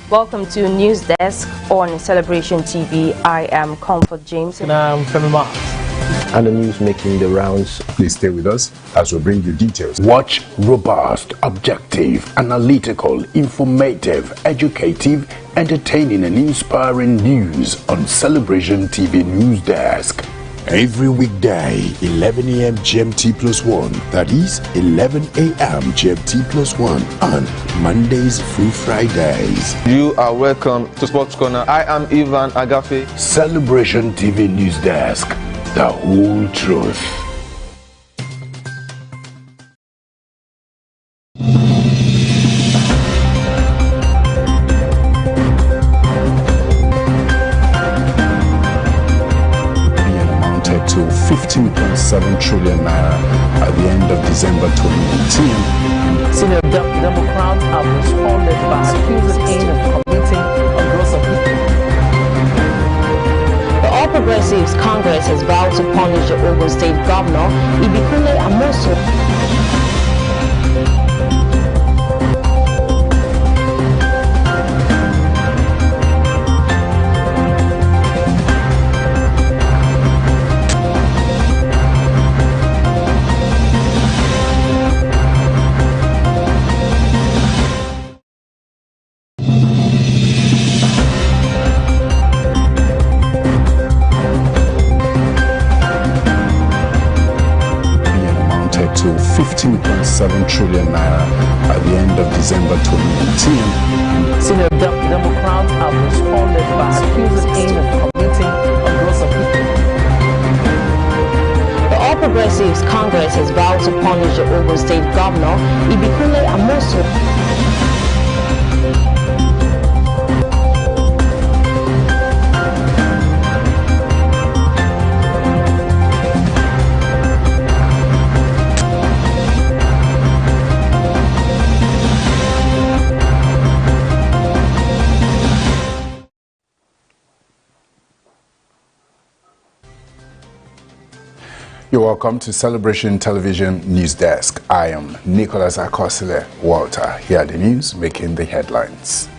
Welcome to News Desk on Celebration TV. I am Comfort James. And I'm Femi Mark. And the news making the rounds. Please stay with us as we bring you details. Watch robust, objective, analytical, informative, educative, entertaining and inspiring news on Celebration TV News Desk. Every weekday, 11 a.m. GMT+1, that is 11 a.m. GMT+1 on Mondays through Fridays. You are welcome to Sports Corner. I am Ivan Agafe. Celebration TV News Desk, the whole truth. To 15.7 trillion naira at the end of December 2018. Senior Democrats have responded by accusing him of committing a gross offense. The All Progressives Congress has vowed to punish the Ogun State Governor, Ibikunle Amosu. To 15.7 trillion naira at the end of December 2018. Senior Democrats have responded by accusing him of committing a gross offense. The All Progressives Congress has vowed to punish the Ogun State Governor, Ibikunle Amosu. You're welcome to Celebration Television News Desk. I am Nicholas Akosile Walter. Here are the news making the headlines.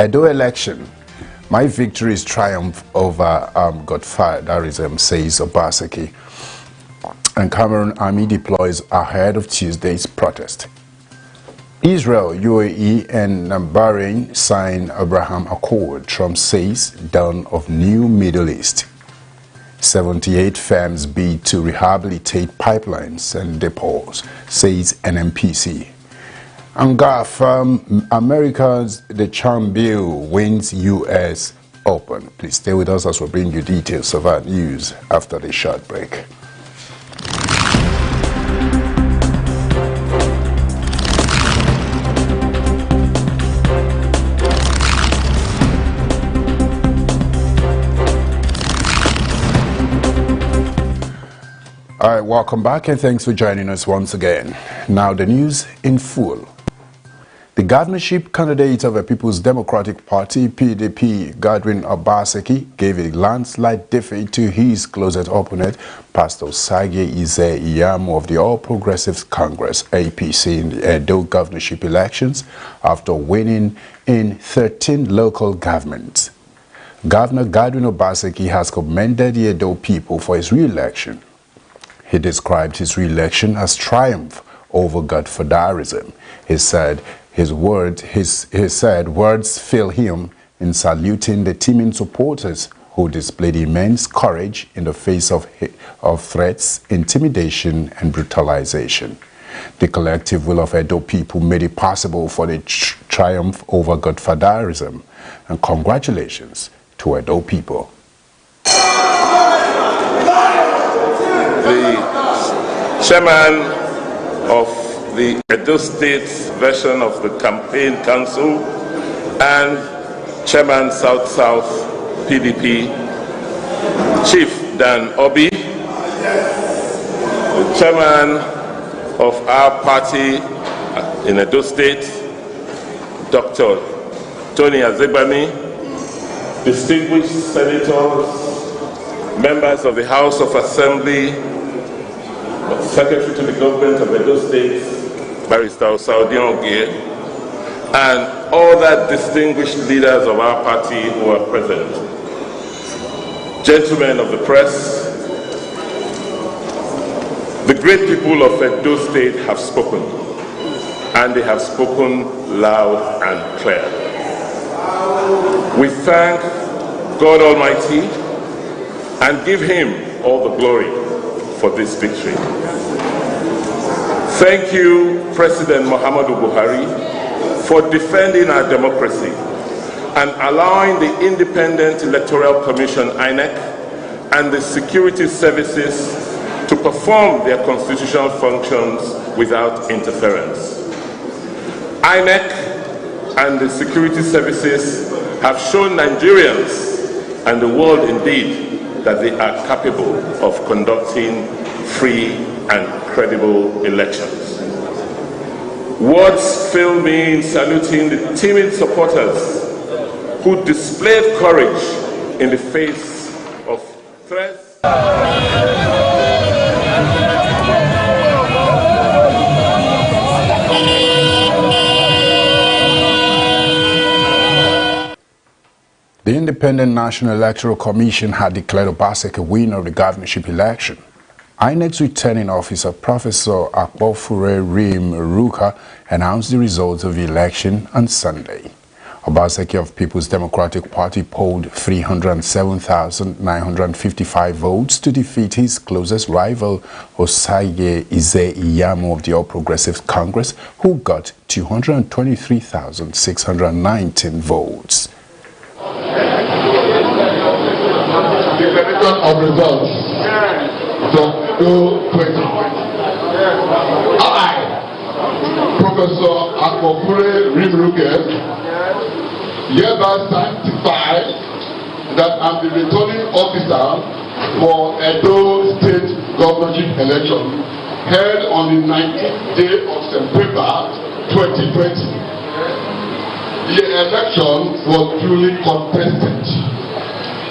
Edo election. My victory is triumph over Godfatherism, says Obaseki. And Cameroon army deploys ahead of Tuesday's protest. Israel, UAE and Bahrain sign Abraham Accord. Trump says dawn of new Middle East. 78 firms bid to rehabilitate pipelines and depots, says NMPC. Anga firm America's The Charm Bill wins U.S. Open. Please stay with us as we bring you details of our news after the short break. All right, welcome back and thanks for joining us once again. Now the news in full. The governorship candidate of the People's Democratic Party, PDP, Godwin Obaseki, gave a landslide defeat to his closest opponent, Pastor Sage Ize Iyamo of the All Progressives Congress, APC, in the Edo governorship elections after winning in 13 local governments. Governor Godwin Obaseki has commended the Edo people for his re-election. He described his re-election as triumph over Godfatherism. He said words fail him in saluting the teeming supporters who displayed immense courage in the face of threats, intimidation, and brutalization. The collective will of Edo people made it possible for the triumph over Godfatherism, and congratulations to Edo people. The chairman of the Edo State version of the Campaign Council and Chairman South-South PDP, Chief Dan Obi, the Chairman of our party in Edo State, Dr. Tony Azebami, distinguished senators, members of the House of Assembly, Secretary to the Government of Edo State, Barrister Saudi Ogie, and other distinguished leaders of our party who are present, gentlemen of the press, the great people of Edo State have spoken, and they have spoken loud and clear. We thank God Almighty and give Him all the glory for this victory. Thank you, President Muhammadu Buhari, for defending our democracy and allowing the Independent Electoral Commission, INEC, and the security services to perform their constitutional functions without interference. INEC and the security services have shown Nigerians and the world indeed that they are capable of conducting free and credible elections. Words fail me in saluting the timid supporters who displayed courage in the face of threats. The Independent National Electoral Commission had declared Obaseki a winner of the governorship election. INEC's returning officer, Professor Akpofure Rim Ruka, announced the results of the election on Sunday. Obaseki of People's Democratic Party polled 307,955 votes to defeat his closest rival, Osaye Ize-Iyamu of the All Progressives Congress, who got 223,619 votes. Declaration of results from 2020. I, Professor Akpofure Rimruke, hereby sanctify that I'm the returning officer for Edo State governorship election held on the 19th day of September 2020. The election was duly contested.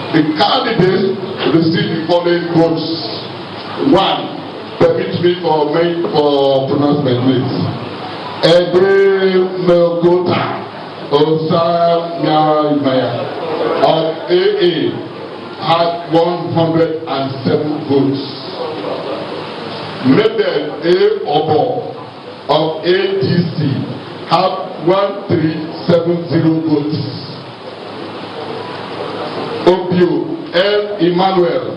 The candidates received the following votes. 1. Permit me for pronouncement, please. Ede Melgota Osamia of AA had 107 votes. Mabel A. Obo of ADC had 1370 votes. Obio L. Emmanuel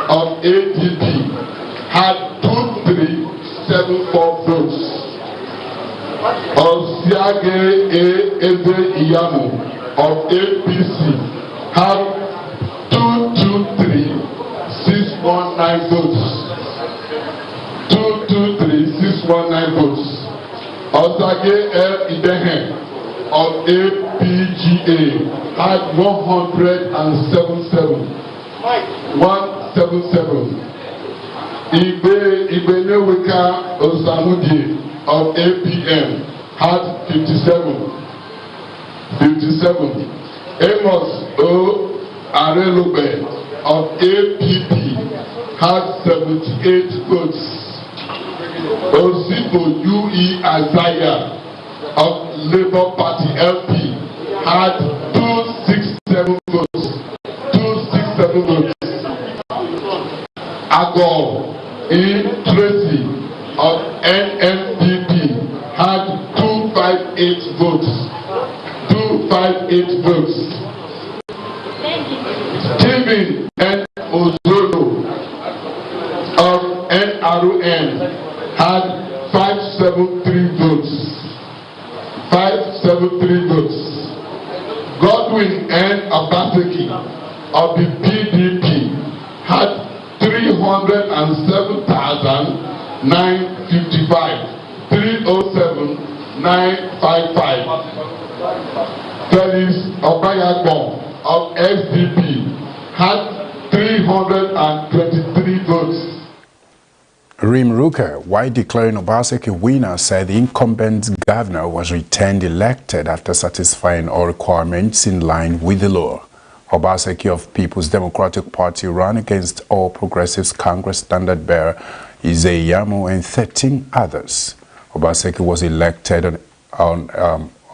of ADP had 2374 votes. Osiage A. Eze-Iyamu of APC had 223,619 votes. 223,619 votes. Osage L. Idehe of APGA had 177. 177. Ibeneweka Osamudi of APM had 57. 57. Amos O. Arelube of APP had 78 votes. Osibo U.E. Isaiah of Labour Party LP had 267 votes. 267 votes. Agor E. Tracy of NNPP had 258 votes. 258 votes. Stephen N. Ozoro of NRN had 573 votes. 573 votes. Godwin N. Obaseki of the PDP had 307,955. 307,955. Felix Obayakon of SDP had 323 votes. Rim Ruka, while declaring Obaseki winner, said the incumbent governor was returned elected after satisfying all requirements in line with the law. Obaseki of People's Democratic Party ran against All Progressives Congress standard bearer Ize-Iyamu and 13 others. Obaseki was elected on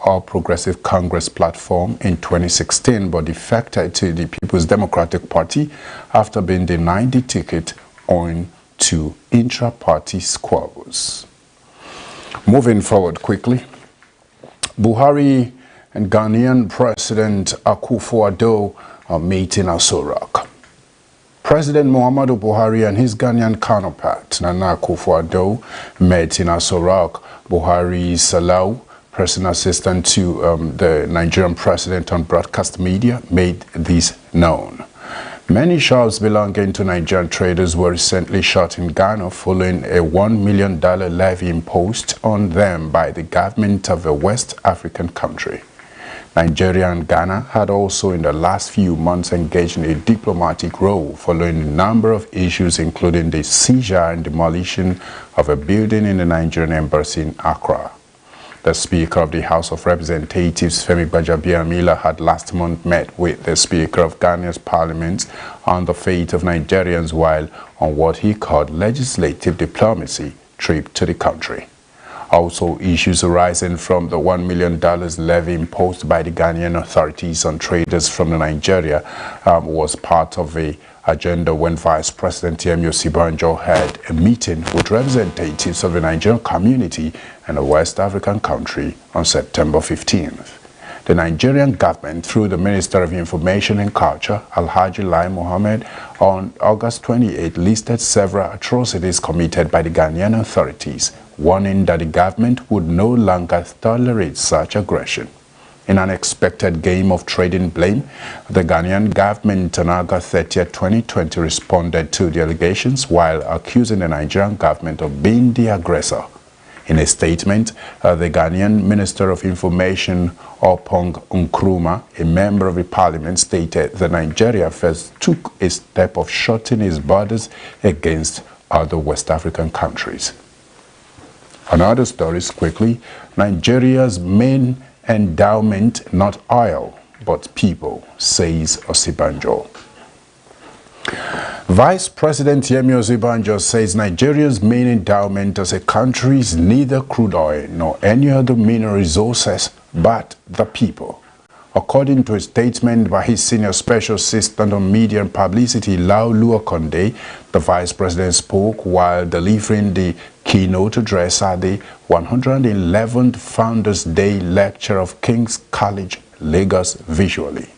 All Progressive Congress platform in 2016 but defected to the People's Democratic Party after being denied the ticket owing to intra-party squabbles. Moving forward quickly, Buhari and Ghanaian President Akufo-Addo are meeting at Aso Rock. President Muhammadu Buhari and his Ghanaian counterpart, Nana Akufo-Addo, met in Aso Rock. Buhari Salau, personal assistant to the Nigerian president on broadcast media, made this known. Many shops belonging to Nigerian traders were recently shut in Ghana following a $1 million levy imposed on them by the government of a West African country. Nigeria and Ghana had also in the last few months engaged in a diplomatic role following a number of issues, including the seizure and demolition of a building in the Nigerian embassy in Accra. The Speaker of the House of Representatives, Femi Gbajabiamila, had last month met with the Speaker of Ghana's Parliament on the fate of Nigerians while on what he called legislative diplomacy trip to the country. Also, issues arising from the $1 million levy imposed by the Ghanaian authorities on traders from Nigeria was part of the agenda when Vice President Yemi Osinbajo had a meeting with representatives of the Nigerian community and a West African country on September 15th. The Nigerian government, through the Minister of Information and Culture, Alhaji Lai Mohammed, on August 28, listed several atrocities committed by the Ghanaian authorities, warning that the government would no longer tolerate such aggression. In an unexpected game of trading blame, the Ghanaian government on August 30, 2020 responded to the allegations while accusing the Nigerian government of being the aggressor. In a statement, the Ghanaian Minister of Information, Opong Nkrumah, a member of the parliament, stated that Nigeria first took a step of shutting its borders against other West African countries. On other stories, quickly, Nigeria's main endowment, not oil, but people, says Osinbajo. Vice President Yemi Osinbajo says Nigeria's main endowment as a country is neither crude oil nor any other mineral resources, but the people. According to a statement by his senior special assistant on media and publicity, Laolu Okonde, the vice president spoke while delivering the keynote address at the 111th Founders Day lecture of King's College, Lagos, visually.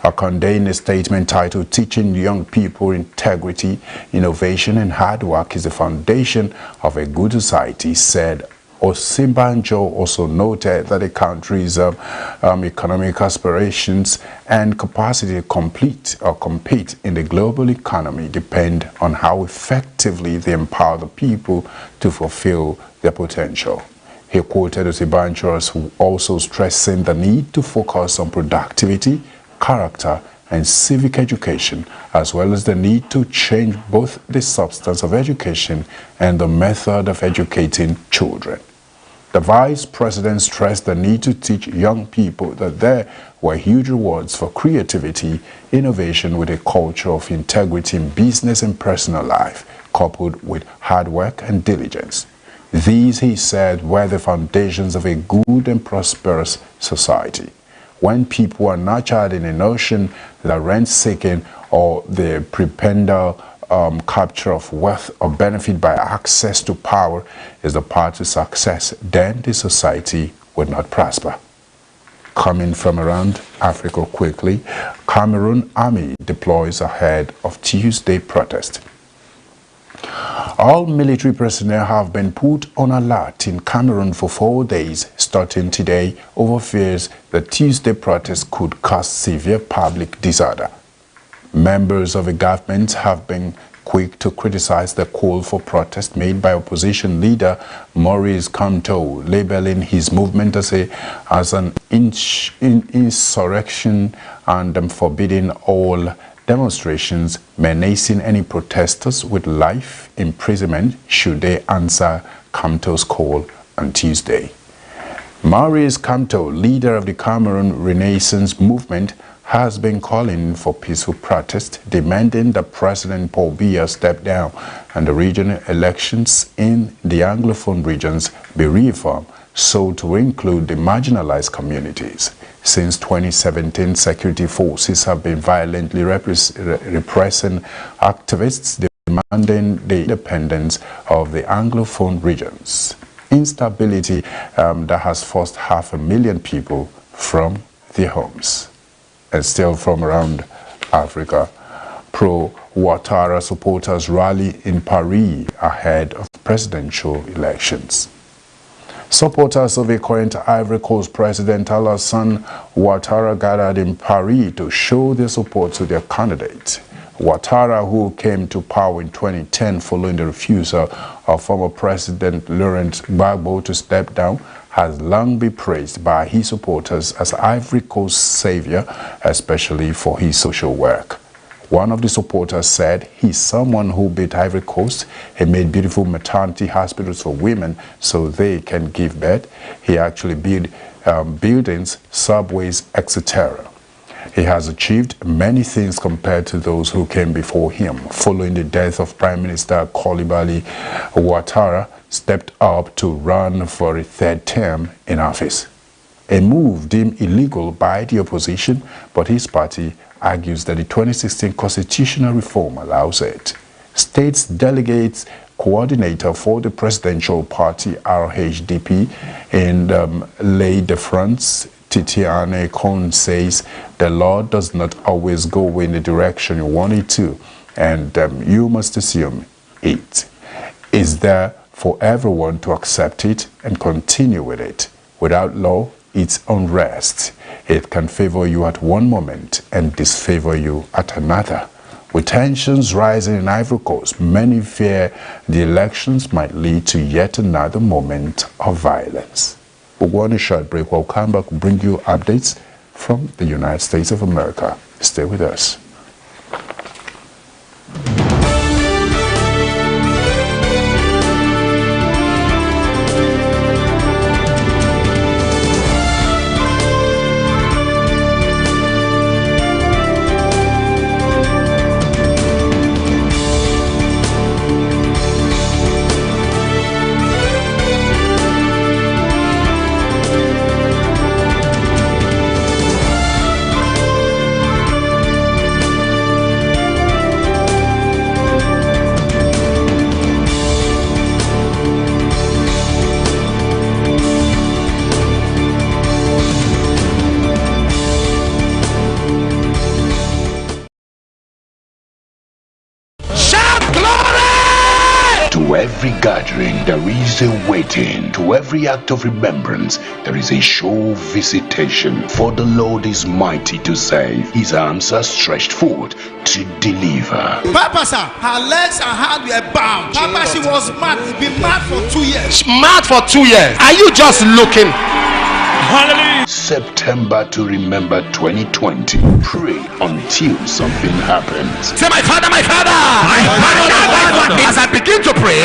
Okonde, in a statement titled "Teaching Young People Integrity, Innovation and Hard Work is the Foundation of a Good Society," said. Osinbajo also noted that the country's economic aspirations and capacity to compete in the global economy depend on how effectively they empower the people to fulfill their potential. He quoted Osinbajo as also stressing the need to focus on productivity, character, and civic education, as well as the need to change both the substance of education and the method of educating children. The vice president stressed the need to teach young people that there were huge rewards for creativity, innovation with a culture of integrity in business and personal life, coupled with hard work and diligence. These, he said, were the foundations of a good and prosperous society. When people are nurtured in a notion that rent-seeking or the prebendal capture of wealth or benefit by access to power is the path to success, then the society would not prosper. Coming from around Africa quickly, Cameroon army deploys ahead of Tuesday protest. All military personnel have been put on alert in Cameroon for 4 days, starting today, over fears that Tuesday protest could cause severe public disorder. Members of the government have been quick to criticize the call for protest made by opposition leader Maurice Kamto, labeling his movement as an insurrection and forbidding all demonstrations, menacing any protesters with life imprisonment should they answer Kamto's call on Tuesday. Maurice Kamto, leader of the Cameroon Renaissance Movement, has been calling for peaceful protest, demanding that President Paul Biya step down and the regional elections in the Anglophone regions be reformed so to include the marginalized communities. Since 2017, security forces have been violently repressing activists demanding the independence of the Anglophone regions. Instability that has forced 500,000 people from their homes. And still from around Africa, pro-Ouattara supporters rally in Paris ahead of presidential elections. Supporters of the current Ivory Coast President Alassane Ouattara gathered in Paris to show their support to their candidate. Ouattara, who came to power in 2010 following the refusal of former President Laurent Gbagbo to step down, has long been praised by his supporters as Ivory Coast's savior, especially for his social work. One of the supporters said he's someone who built Ivory Coast. He made beautiful maternity hospitals for women so they can give birth. He actually built buildings, subways, etc. He has achieved many things compared to those who came before him. Following the death of Prime Minister Coulibaly, Ouattara stepped up to run for a third term in office. A move deemed illegal by the opposition, but his party argues that the 2016 constitutional reform allows it. States Delegates Coordinator for the presidential party RHDP in Île-de-France, Titiane Kohn, says the law does not always go in the direction you want it to, and you must assume it is there for everyone to accept it and continue with it. Without law, it's unrest. It can favor you at one moment and disfavor you at another. With tensions rising in Ivory Coast, many fear the elections might lead to yet another moment of violence. We'll go on a short break. We'll come back and bring you updates from the United States of America. Stay with us. To every gathering, there is a waiting. To every act of remembrance, there is a sure visitation. For the Lord is mighty to save. His arms are stretched forth to deliver. Papa, sir, her legs and hands were bound. Papa, she was mad. Been mad for 2 years. Mad for 2 years. Are you just looking? Hallelujah. September to remember 2020. Pray until something happens. Say, my father, my father. As I begin to pray,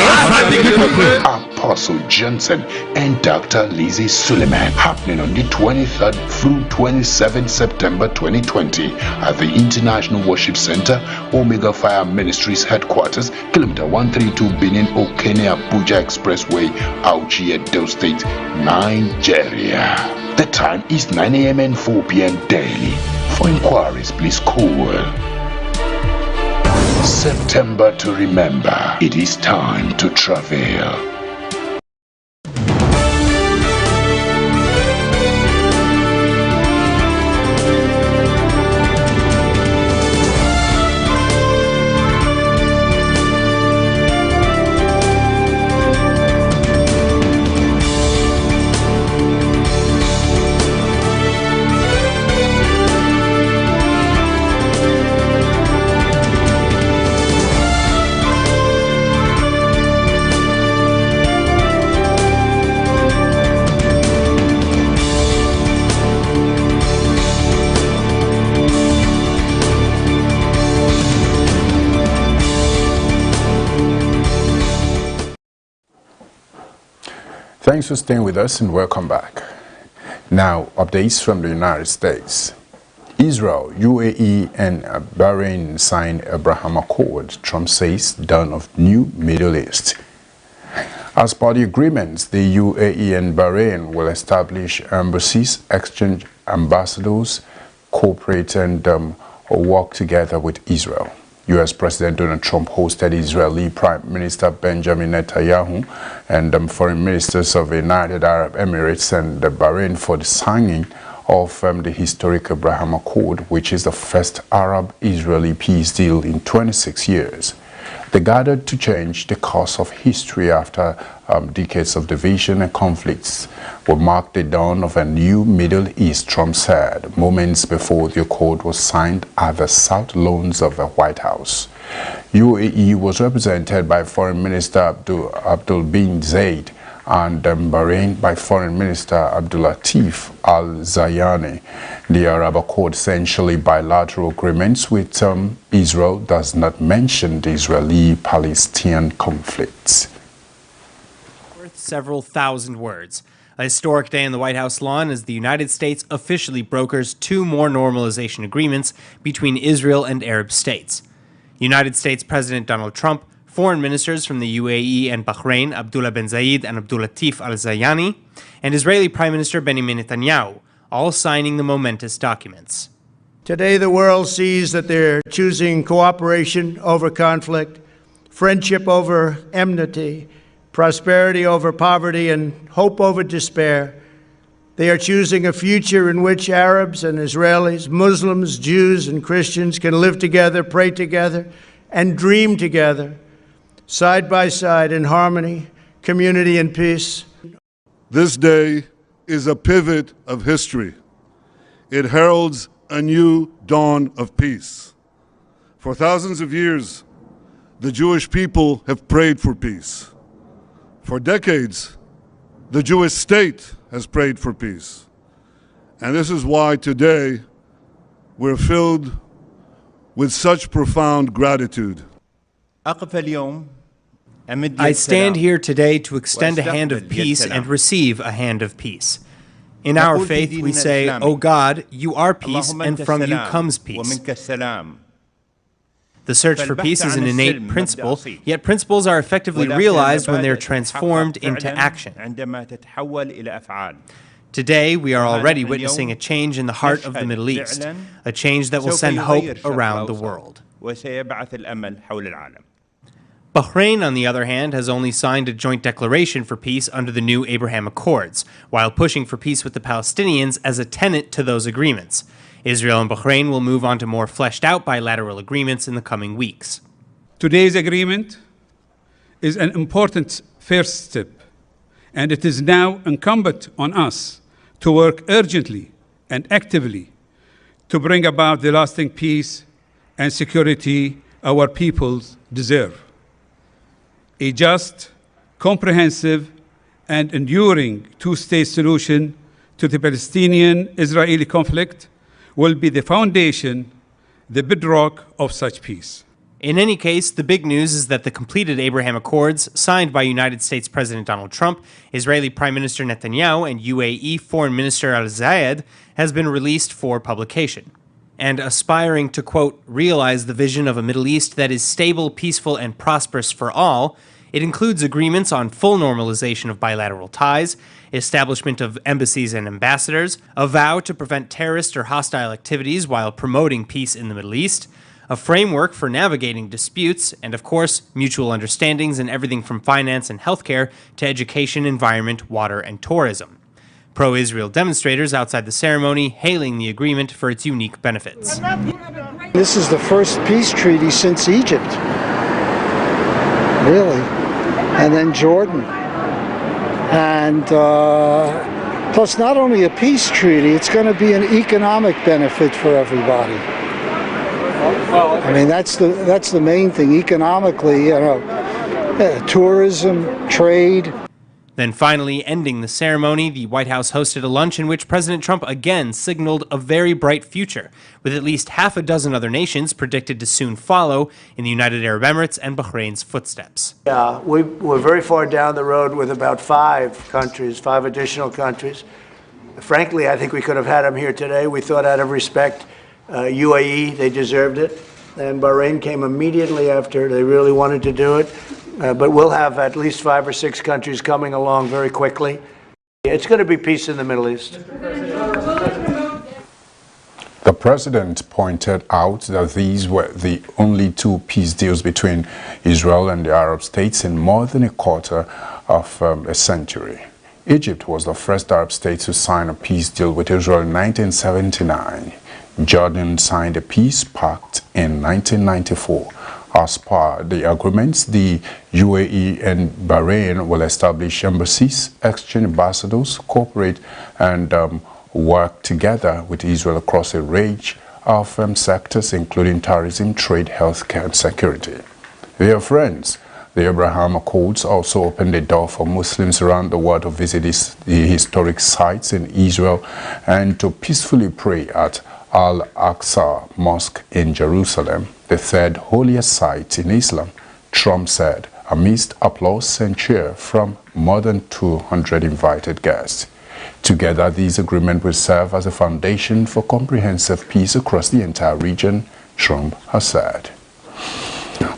Apostle Johnson and Dr. Lizzie Suleiman, happening on the 23rd through 27th September 2020 at the International Worship Center, Omega Fire Ministries headquarters, kilometer 132 Benin Okene Abuja Expressway, Auchi, Edo State, Nigeria. The time is 9 a.m. and 4 p.m. daily. For inquiries, please call. September to remember. It is time to travel. Thanks for staying with us and welcome back. Now, updates from the United States. Israel, UAE and Bahrain signed Abraham Accord, Trump says, dawn of new Middle East. As per the agreements, the UAE and Bahrain will establish embassies, exchange ambassadors, cooperate and work together with Israel. U.S. President Donald Trump hosted Israeli Prime Minister Benjamin Netanyahu and foreign ministers of the United Arab Emirates and Bahrain for the signing of the historic Abraham Accord, which is the first Arab-Israeli peace deal in 26 years. They gathered to change the course of history after decades of division and conflicts will mark the dawn of a new Middle East, Trump said, moments before the accord was signed at the South Lawns of the White House. UAE was represented by Foreign Minister Abdul bin Zayed and Bahrain by Foreign Minister Abdulatif Al-Zayani. The Arab Accord, essentially bilateral agreements with Israel, does not mention the Israeli-Palestinian conflicts. Worth several thousand words. A historic day in the White House lawn as the United States officially brokers two more normalization agreements between Israel and Arab states. United States President Donald Trump, foreign ministers from the UAE and Bahrain, Abdullah bin Zayed and Abdulatif Al-Zayani, and Israeli Prime Minister Benjamin Netanyahu, all signing the momentous documents. Today, the world sees that they're choosing cooperation over conflict, friendship over enmity, prosperity over poverty, and hope over despair. They are choosing a future in which Arabs and Israelis, Muslims, Jews, and Christians can live together, pray together, and dream together, side by side in harmony, community, and peace. This day is a pivot of history. It heralds a new dawn of peace. For thousands of years, the Jewish people have prayed for peace. For decades, the Jewish state has prayed for peace. And this is why today we're filled with such profound gratitude. I stand here today to extend a hand of peace and receive a hand of peace. In our faith, we say, "O God, you are peace, and from you comes peace." The search for peace is an innate principle, yet principles are effectively realized when they're transformed into action. Today, we are already witnessing a change in the heart of the Middle East, a change that will send hope around the world. Bahrain, on the other hand, has only signed a joint declaration for peace under the new Abraham Accords, while pushing for peace with the Palestinians as a tenet to those agreements. Israel and Bahrain will move on to more fleshed-out bilateral agreements in the coming weeks. Today's agreement is an important first step, and it is now incumbent on us to work urgently and actively to bring about the lasting peace and security our peoples deserve. A just, comprehensive, and enduring two-state solution to the Palestinian-Israeli conflict will be the foundation, the bedrock of such peace. In any case, the big news is that the completed Abraham Accords, signed by United States President Donald Trump, Israeli Prime Minister Netanyahu, and UAE Foreign Minister Al-Zayed, has been released for publication. And aspiring to, quote, realize the vision of a Middle East that is stable, peaceful, and prosperous for all, it includes agreements on full normalization of bilateral ties, establishment of embassies and ambassadors, a vow to prevent terrorist or hostile activities while promoting peace in the Middle East, a framework for navigating disputes, and of course, mutual understandings in everything from finance and healthcare to education, environment, water, and tourism. Pro-Israel demonstrators outside the ceremony hailing the agreement for its unique benefits. This is the first peace treaty since Egypt, really, and then Jordan. And plus, not only a peace treaty, it's going to be an economic benefit for everybody. I mean, that's the main thing, economically, you know, tourism, trade. Then finally, ending the ceremony, the White House hosted a lunch in which President Trump again signaled a very bright future, with at least half a dozen other nations predicted to soon follow in the United Arab Emirates and Bahrain's footsteps. Yeah, we're very far down the road with about 5 additional countries. Frankly, I think we could have had them here today. We thought out of respect, UAE, they deserved it. And Bahrain came immediately after. They really wanted to do it. but we'll have at least 5 or 6 countries coming along very quickly. It's going to be peace in the Middle East. The president pointed out that these were the only 2 peace deals between Israel and the Arab states in more than a quarter of a century. Egypt was the first Arab state to sign a peace deal with Israel in 1979. Jordan signed a peace pact in 1994. As per the agreements, the UAE and Bahrain will establish embassies, exchange ambassadors, cooperate and work together with Israel across a range of sectors including tourism, trade, healthcare and security. Dear friends, the Abraham Accords also opened the door for Muslims around the world to visit the historic sites in Israel and to peacefully pray at Al-Aqsa Mosque in Jerusalem, the 3rd holiest site in Islam, Trump said, amidst applause and cheer from more than 200 invited guests. Together, these agreements will serve as a foundation for comprehensive peace across the entire region, Trump has said.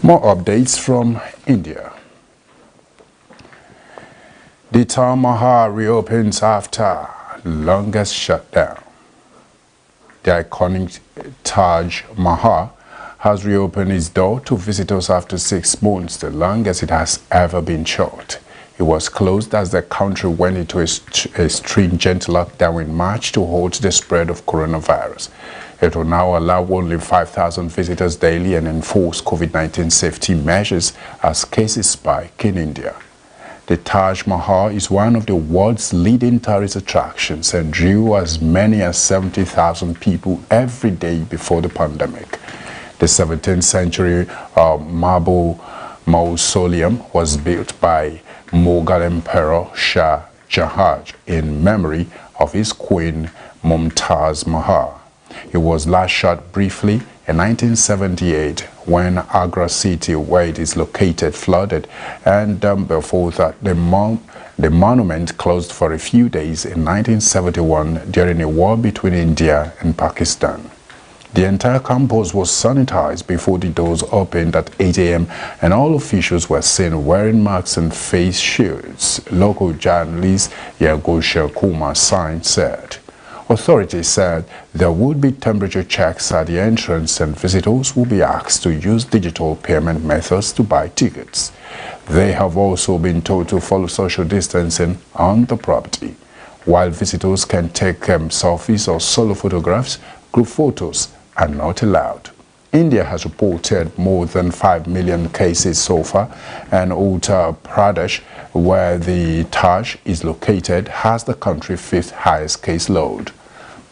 More updates from India. The Taj Mahal reopens after longest shutdown. The iconic Taj Mahal has reopened its door to visitors after 6 months, the longest it has ever been shut. It was closed as the country went into a stringent lockdown in March to halt the spread of coronavirus. It will now allow only 5,000 visitors daily and enforce COVID-19 safety measures as cases spike in India. The Taj Mahal is one of the world's leading tourist attractions and drew as many as 70,000 people every day before the pandemic. The 17th century marble mausoleum was built by Mughal Emperor Shah Jahan in memory of his queen Mumtaz Mahal. It was last shut briefly in 1978 when Agra city, where it is located, flooded, and before that the monument closed for a few days in 1971 during a war between India and Pakistan. The entire campus was sanitized before the doors opened at 8 a.m. and all officials were seen wearing masks and face shields, local journalist Yagosha Kumar Sain said. Authorities said there would be temperature checks at the entrance and visitors will be asked to use digital payment methods to buy tickets. They have also been told to follow social distancing on the property. While visitors can take selfies or solo photographs, group photos are not allowed. India has reported more than 5 million cases so far, and Uttar Pradesh, where the Taj is located, has the country's 5th highest caseload.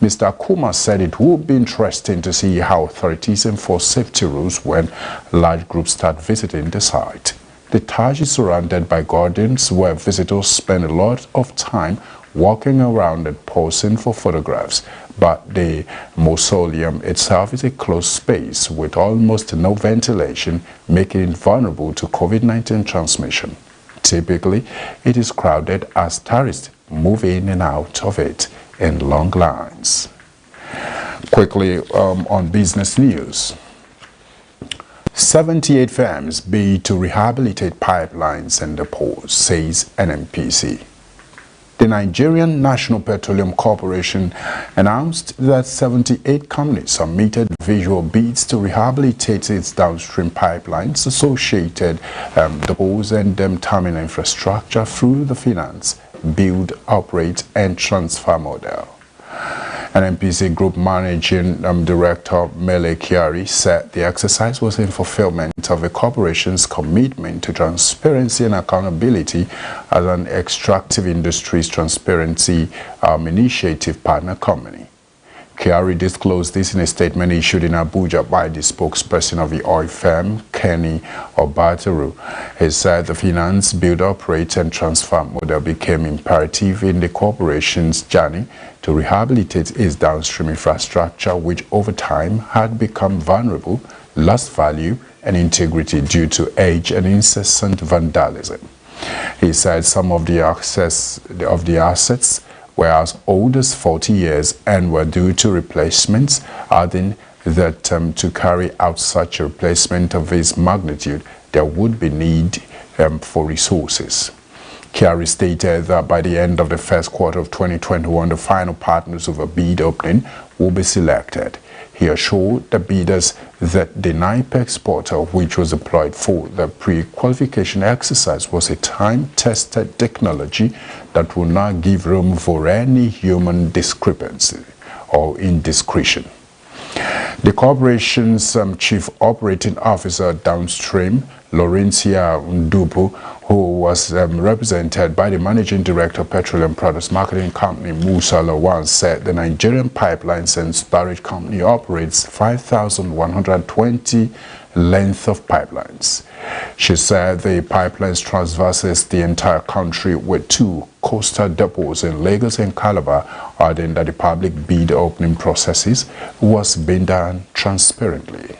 Mr. Kumar said it would be interesting to see how authorities enforce safety rules when large groups start visiting the site. The Taj is surrounded by gardens where visitors spend a lot of time walking around and posing for photographs, but the mausoleum itself is a closed space with almost no ventilation, making it vulnerable to COVID-19 transmission. Typically, it is crowded as tourists move in and out of it in long lines. Quickly on business news. 78 firms bid to rehabilitate pipelines and depots, says NNPC. The Nigerian National Petroleum Corporation announced that 78 companies submitted visual bids to rehabilitate its downstream pipelines, associated depots and terminal infrastructure through the finance, build, operate and transfer model. An NPC Group Managing Director Mele Kyari said the exercise was in fulfillment of the corporation's commitment to transparency and accountability as an extractive industries transparency initiative partner company. Kyari disclosed this in a statement issued in Abuja by the spokesperson of the oil firm, Kenny Obataru. He said the finance, build, operate and transfer model became imperative in the corporation's journey to rehabilitate its downstream infrastructure, which over time had become vulnerable, lost value and integrity due to age and incessant vandalism. He said some of the assets were as old as 40 years and were due to replacements, adding that to carry out such a replacement of this magnitude, there would be need for resources. CARMEL stated that by the end of the first quarter of 2021, the final partners of a bid opening will be selected. He assured the bidders that the NIPEX portal, which was employed for the pre-qualification exercise, was a time-tested technology that will not give room for any human discrepancy or indiscretion. The corporation's chief operating officer downstream, Laurencia Ndupu, who was represented by the managing director of Petroleum Products Marketing Company, Musa Lawan, said the Nigerian Pipelines and Storage Company operates 5,120 length of pipelines. She said the pipelines traverses the entire country with 2 coastal depots in Lagos and Calabar, adding that the public bid opening processes was being done transparently.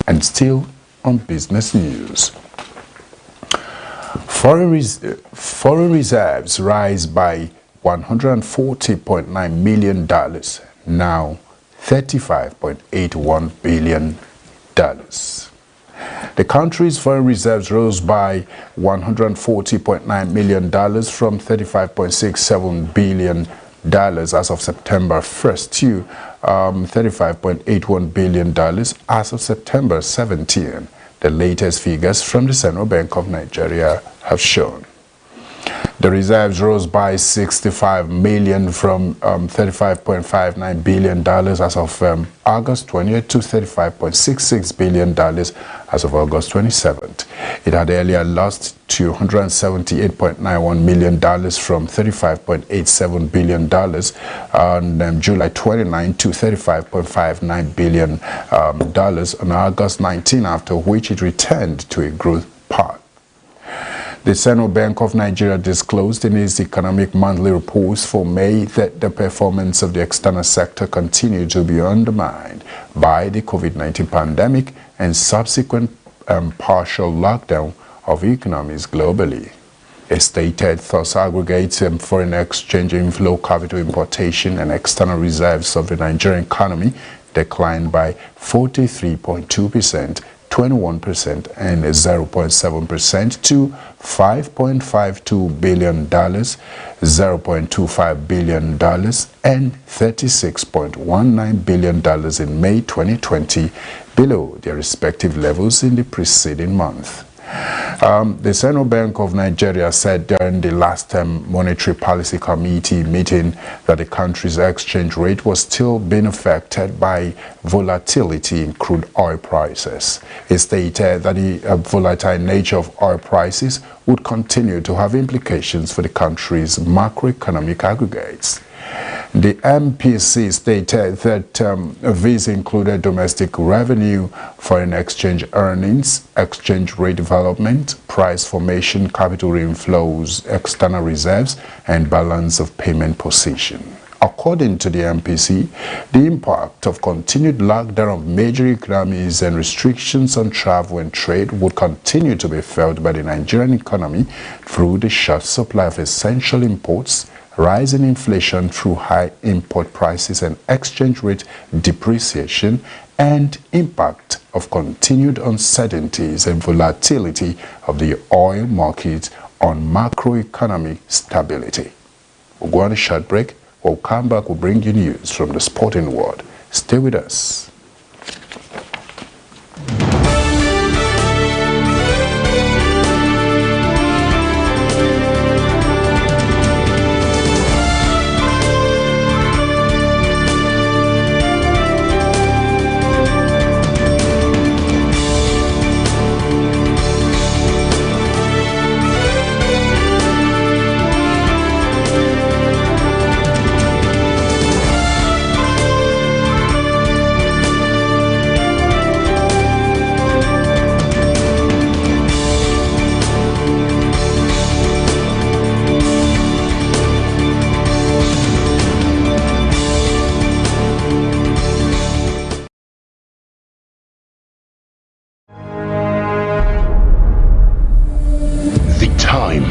And still on business news. Foreign reserves rise by $140.9 million, now $35.81 billion. The country's foreign reserves rose by $140.9 million from $35.67 billion as of September 1st to $35.81 billion as of September 17. The latest figures from the Central Bank of Nigeria have shown. The reserves rose by $65 million from $35.59 billion as of August 20th to $35.66 billion as of August 27th. It had earlier lost $278.91 million from $35.87 billion on July 29 to $35.59 billion on August 19, after which it returned to a growth path. The Central Bank of Nigeria disclosed in its economic monthly reports for May that the performance of the external sector continued to be undermined by the COVID-19 pandemic and subsequent partial lockdown of economies globally. It stated thus aggregates foreign exchange inflow, capital importation, and external reserves of the Nigerian economy declined by 43.2%, 21% and 0.7% to $5.52 billion, $0.25 billion and $36.19 billion in May 2020, below their respective levels in the preceding month. The Central Bank of Nigeria said during the last Monetary Policy Committee meeting that the country's exchange rate was still being affected by volatility in crude oil prices. It stated that the volatile nature of oil prices would continue to have implications for the country's macroeconomic aggregates. The MPC stated that these included domestic revenue, foreign exchange earnings, exchange rate development, price formation, capital inflows, external reserves, and balance of payment position. According to the MPC, the impact of continued lockdown of major economies and restrictions on travel and trade would continue to be felt by the Nigerian economy through the short supply of essential imports, rising inflation through high import prices and exchange rate depreciation, and impact of continued uncertainties and volatility of the oil market on macroeconomic stability. We'll go on a short break. We'll come back, we'll bring you news from the sporting world. Stay with us.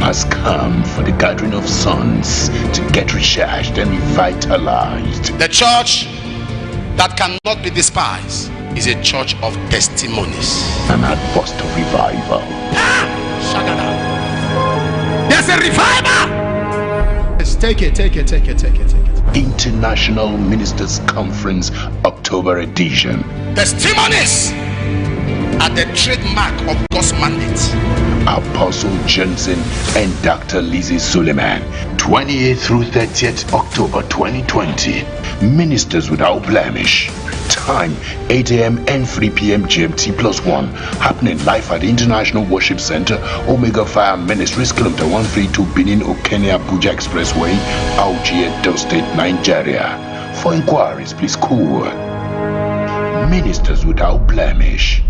Has come for the gathering of sons to get recharged and revitalized. The church that cannot be despised is a church of testimonies. An outburst of revival. Shagada. is a revival. Take it. International Ministers Conference, October edition. Testimonies are the trademark of God's mandate. Apostle Johnson and Dr. Lizzie Suleiman, 28th through 30th October 2020. Ministers without blemish. Time 8 a.m. and 3 p.m. GMT+1. Happening live at the International Worship Center, Omega Fire Ministries, Kilometer 132, Benin, Okene, Abuja Expressway, Auchi, Edo State, Nigeria. For inquiries, please call Ministers without blemish.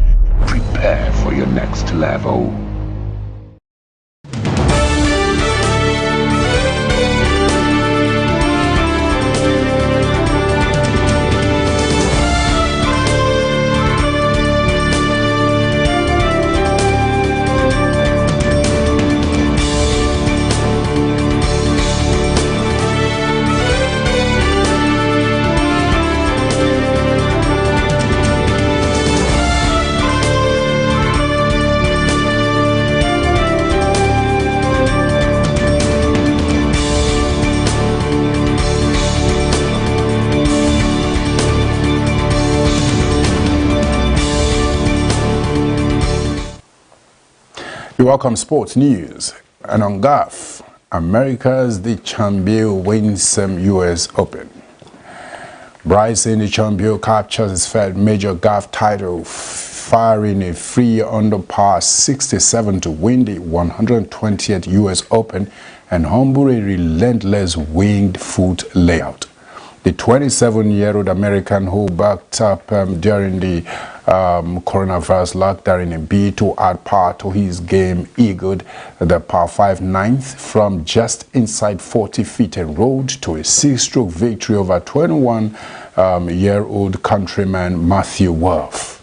Prepare for your next level. You welcome sports news. And on golf, America's DeChambeau wins U.S. Open. Bryson DeChambeau captures his third major golf title, firing a 3 under par 67 to win the 120th U.S. Open and humble a relentless winged foot layout. The 27-year-old American, who backed up during the coronavirus lockdown in a bid to add par to his game, eagled the par 5 ninth from just inside 40 feet and rolled to a 6-stroke victory over 21-year-old countryman Matthew Wolff.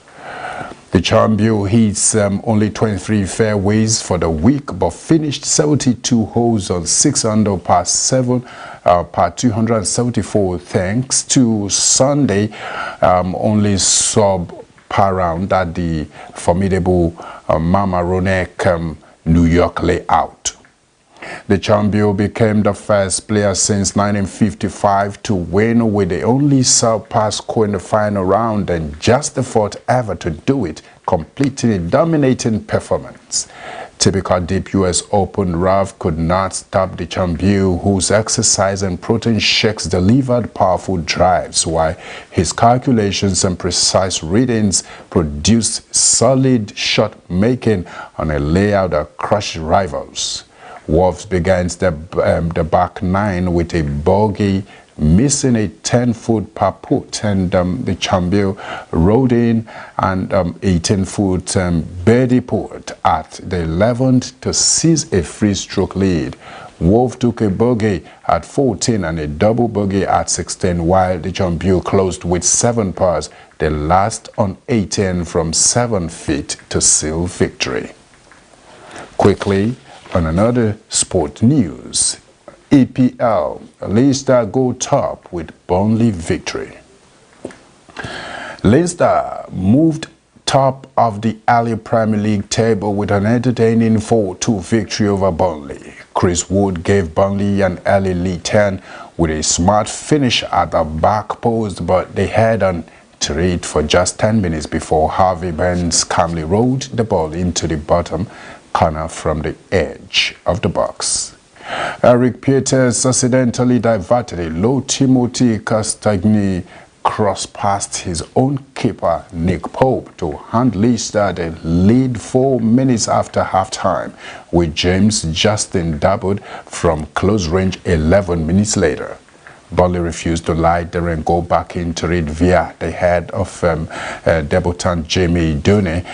The DeChambeau hits only 23 fairways for the week, but finished 72 holes on 6 under par 7, par 274, thanks to Sunday only sub-par round at the formidable Mamaroneck New York layout. The DeChambeau became the first player since 1955 to win with the only sub-par score in the final round and just the fourth ever to do it, completing a dominating performance. Typical deep U.S. Open rough could not stop the DeChambeau, whose exercise and protein shakes delivered powerful drives, while his calculations and precise readings produced solid shot making on a layout that crushed rivals. Wolff begins the back nine with a bogey, missing a 10-foot par putt, and the DeChambeau rode in and 18-foot birdie putt at the 11th to seize a free-stroke lead. Wolff took a bogey at 14 and a double bogey at 16, while the DeChambeau closed with 7 pars, the last on 18 from 7 feet to seal victory. Quickly, on another sport news, EPL, Leicester go top with Burnley victory. Leicester moved top of the early Premier League table with an entertaining 4-2 victory over Burnley. Chris Wood gave Burnley an early lead 10 with a smart finish at the back post, but they had on to it for just 10 minutes before Harvey Barnes calmly rolled the ball into the bottom corner from the edge of the box. Eric Peters accidentally diverted a low Timothy Castagni cross past his own keeper Nick Pope to hand Leicester the lead 4 minutes after halftime, with James Justin doubled from close range 11 minutes later. Burnley refused to lie there and go back into it via the head of debutant Jamie Dooney,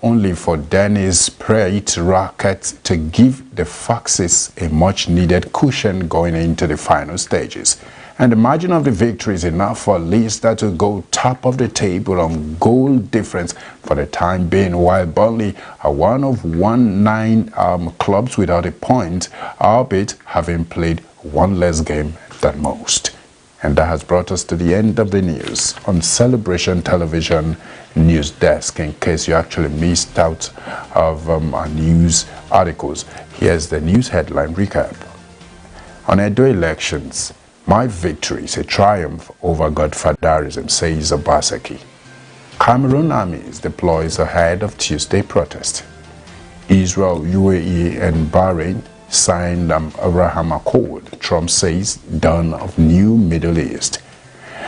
only for Dennis Pratt Racket to give the Foxes a much-needed cushion going into the final stages. And the margin of the victory is enough for Leicester to go top of the table on goal difference for the time being, while Burnley are one of 9 clubs without a point, albeit having played 1 less game than most. And that has brought us to the end of the news on Celebration Television News Desk. In case you actually missed out of our news articles, Here's the news headline recap. On Edo elections, my victory is a triumph over godfatherism, says Obaseki. Cameroon armies deploys ahead of Tuesday protest. Israel, UAE and Bahrain signed Abraham Accord, Trump says, dawn of new Middle East.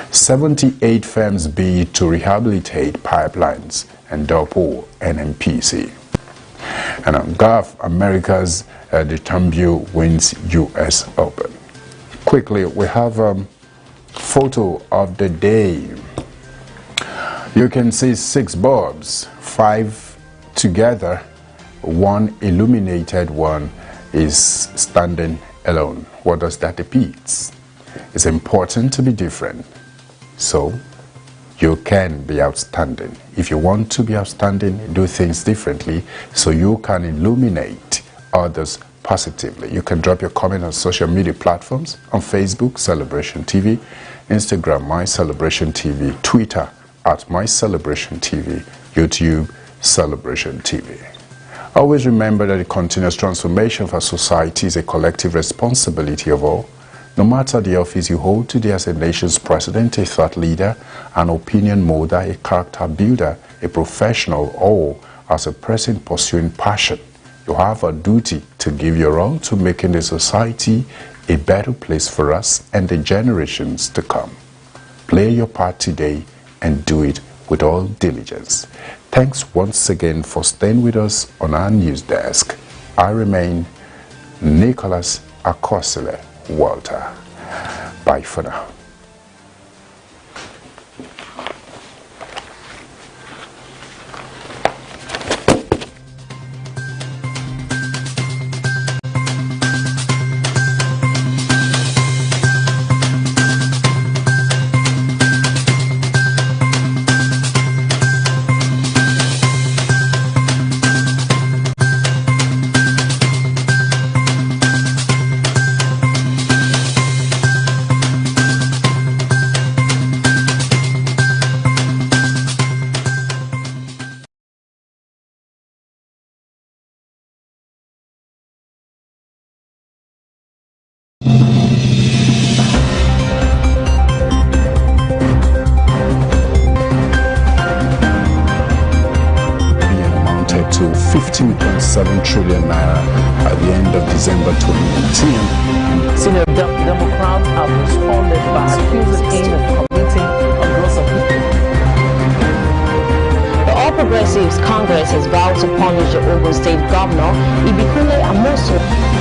78 firms bid to rehabilitate pipelines and double NMPC. And on golf, America's Detambu wins U.S. Open. Quickly, we have a photo of the day. You can see 6 bulbs, 5 together, 1 illuminated, 1 is standing alone. What does that depict? It's important to be different, so you can be outstanding. If you want to be outstanding, do things differently so you can illuminate others positively. You can drop your comment on social media platforms, on Facebook, Celebration TV, Instagram, My Celebration TV, Twitter, at My Celebration TV, YouTube, Celebration TV. Always remember that the continuous transformation of our society is a collective responsibility of all. No matter the office you hold today as a nation's president, a thought leader, an opinion molder, a character builder, a professional, or as a person pursuing passion, you have a duty to give your all to making the society a better place for us and the generations to come. Play your part today and do it with all diligence. Thanks once again for staying with us on our news desk. I remain Nicholas Akosile Walter. Bye for now. To 15.7 trillion naira at the end of December 2019. Senior Democrats have responded by accusing him of committing a gross offense. The All Progressives Congress has vowed to punish the Ogun State Governor Ibikunle Amosun.